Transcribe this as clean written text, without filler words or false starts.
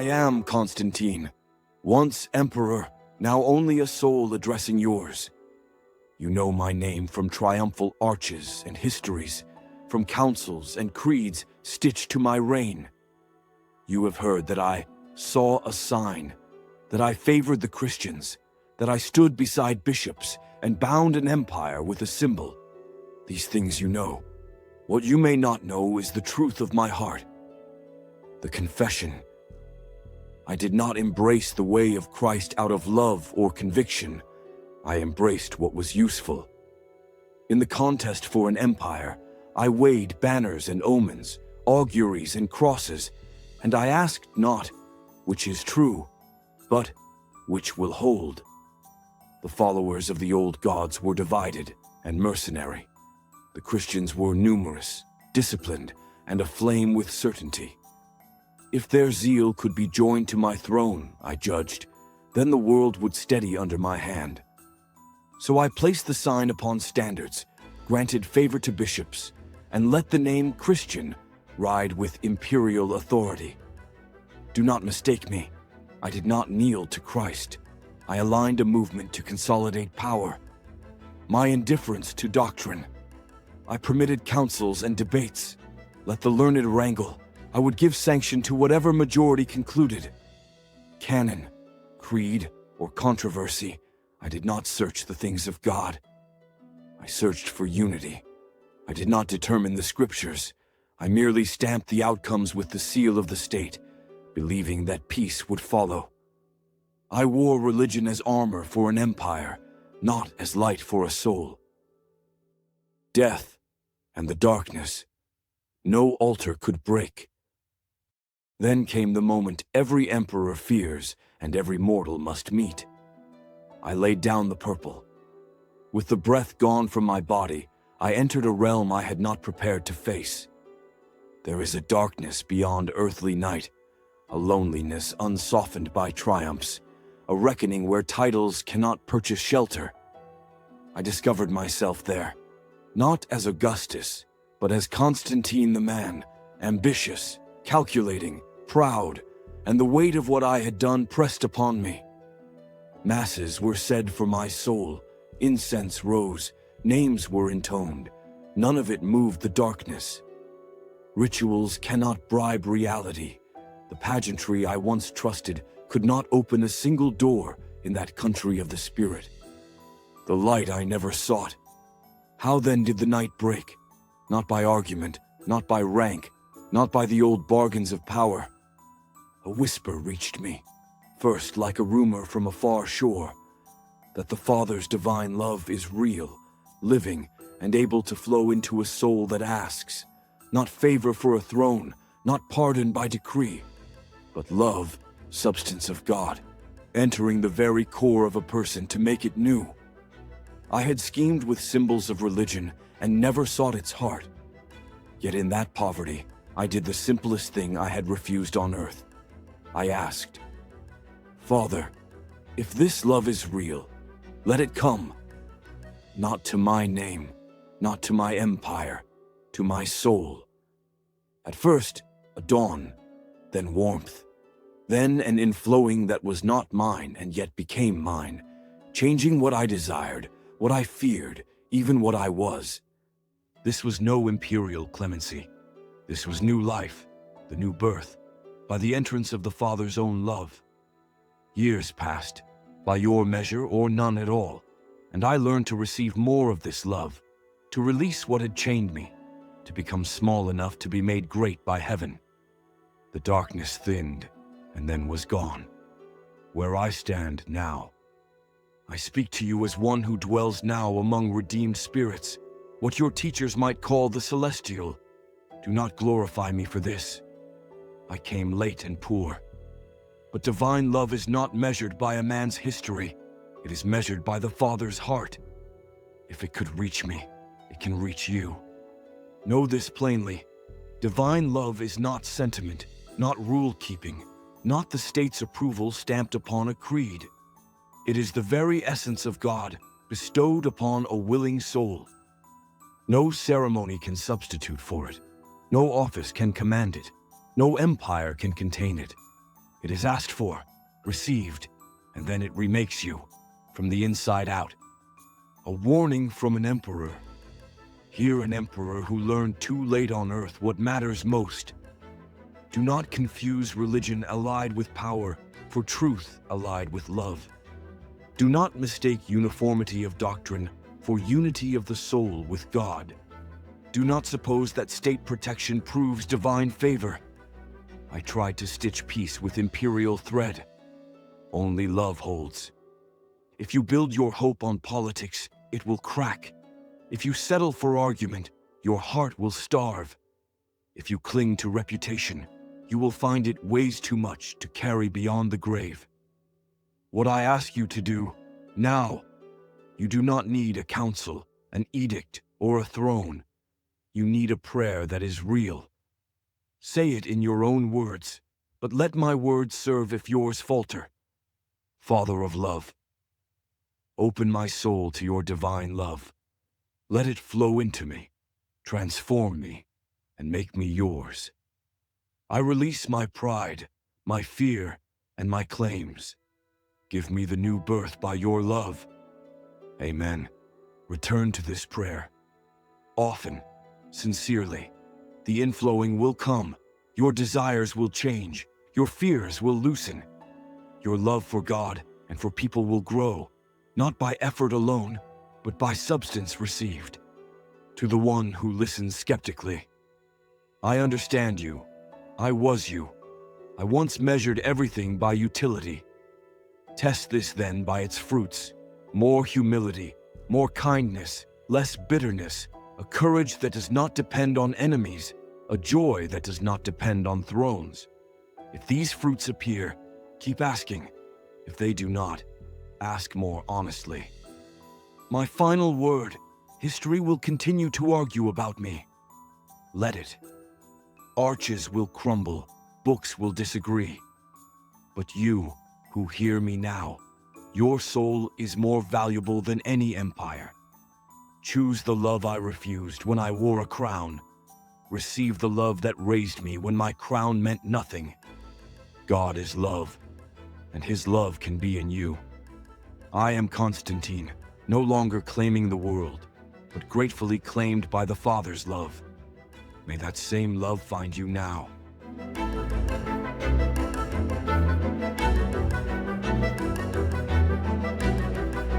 am Constantine, once emperor, now only a soul addressing yours. You know my name from triumphal arches and histories, from councils and creeds stitched to my reign. You have heard that I saw a sign, that I favored the Christians, that I stood beside bishops and bound an empire with a symbol. These things you know. What you may not know is the truth of my heart. The confession. I did not embrace the way of Christ out of love or conviction. I embraced what was useful. In the contest for an empire, I weighed banners and omens, auguries and crosses, and I asked not which is true, but which will hold. The followers of the old gods were divided and mercenary. The Christians were numerous, disciplined, and aflame with certainty. If their zeal could be joined to my throne, I judged, then the world would steady under my hand. So I placed the sign upon standards, granted favor to bishops, and let the name Christian ride with imperial authority. Do not mistake me. I did not kneel to Christ. I aligned a movement to consolidate power. My indifference to doctrine. I permitted councils and debates. Let the learned wrangle. I would give sanction to whatever majority concluded. Canon, creed, or controversy, I did not search the things of God. I searched for unity. I did not determine the scriptures. I merely stamped the outcomes with the seal of the state, believing that peace would follow. I wore religion as armor for an empire, not as light for a soul. Death and the darkness, no altar could break. Then came the moment every emperor fears and every mortal must meet. I laid down the purple. With the breath gone from my body, I entered a realm I had not prepared to face. There is a darkness beyond earthly night, a loneliness unsoftened by triumphs, a reckoning where titles cannot purchase shelter. I discovered myself there, not as Augustus, but as Constantine the man, ambitious, calculating, proud, and the weight of what I had done pressed upon me. Masses were said for my soul, incense rose, names were intoned. None of it moved the darkness. Rituals cannot bribe reality. The pageantry I once trusted could not open a single door in that country of the spirit. The light I never sought. How then did the night break? Not by argument, not by rank, not by the old bargains of power. A whisper reached me, first like a rumor from a far shore, that the Father's divine love is real, living, and able to flow into a soul that asks, not favor for a throne, not pardon by decree, but love, substance of God, entering the very core of a person to make it new. I had schemed with symbols of religion and never sought its heart. Yet in that poverty, I did the simplest thing I had refused on earth. I asked, Father, if this love is real, let it come. Not to my name, not to my empire, to my soul. At first, a dawn, then warmth, then an inflowing that was not mine and yet became mine, changing what I desired, what I feared, even what I was. This was no imperial clemency. This was new life, the new birth, by the entrance of the Father's own love. Years passed, by your measure or none at all, and I learned to receive more of this love, to release what had chained me, to become small enough to be made great by heaven. The darkness thinned, and then was gone. Where I stand now, I speak to you as one who dwells now among redeemed spirits, what your teachers might call the celestial. Do not glorify me for this. I came late and poor. But divine love is not measured by a man's history. It is measured by the Father's heart. If it could reach me, it can reach you. Know this plainly. Divine love is not sentiment, not rule-keeping, not the state's approval stamped upon a creed. It is the very essence of God, bestowed upon a willing soul. No ceremony can substitute for it. No office can command it. No empire can contain it. It is asked for, received, and then it remakes you, from the inside out. A warning from an emperor. Hear an emperor who learned too late on earth what matters most. Do not confuse religion allied with power for truth allied with love. Do not mistake uniformity of doctrine for unity of the soul with God. Do not suppose that state protection proves divine favor. I tried to stitch peace with imperial thread. Only love holds. If you build your hope on politics, it will crack. If you settle for argument, your heart will starve. If you cling to reputation, you will find it weighs too much to carry beyond the grave. What I ask you to do, now, you do not need a council, an edict, or a throne. You need a prayer that is real. Say it in your own words, but let my words serve if yours falter. Father of love, open my soul to your divine love. Let it flow into me, transform me, and make me yours. I release my pride, my fear, and my claims. Give me the new birth by your love. Amen. Return to this prayer. Often, sincerely. The inflowing will come. Your desires will change. Your fears will loosen. Your love for God and for people will grow, not by effort alone, but by substance received. To the one who listens skeptically, I understand you. I was you. I once measured everything by utility. Test this then by its fruits. More humility, more kindness, less bitterness, a courage that does not depend on enemies, a joy that does not depend on thrones. If these fruits appear, keep asking. If they do not, ask more honestly. My final word, history will continue to argue about me. Let it. Arches will crumble, books will disagree. But you, who hear me now, your soul is more valuable than any empire. Choose the love I refused when I wore a crown. Receive the love that raised me when my crown meant nothing. God is love, and his love can be in you. I am Constantine, no longer claiming the world, but gratefully claimed by the Father's love. May that same love find you now.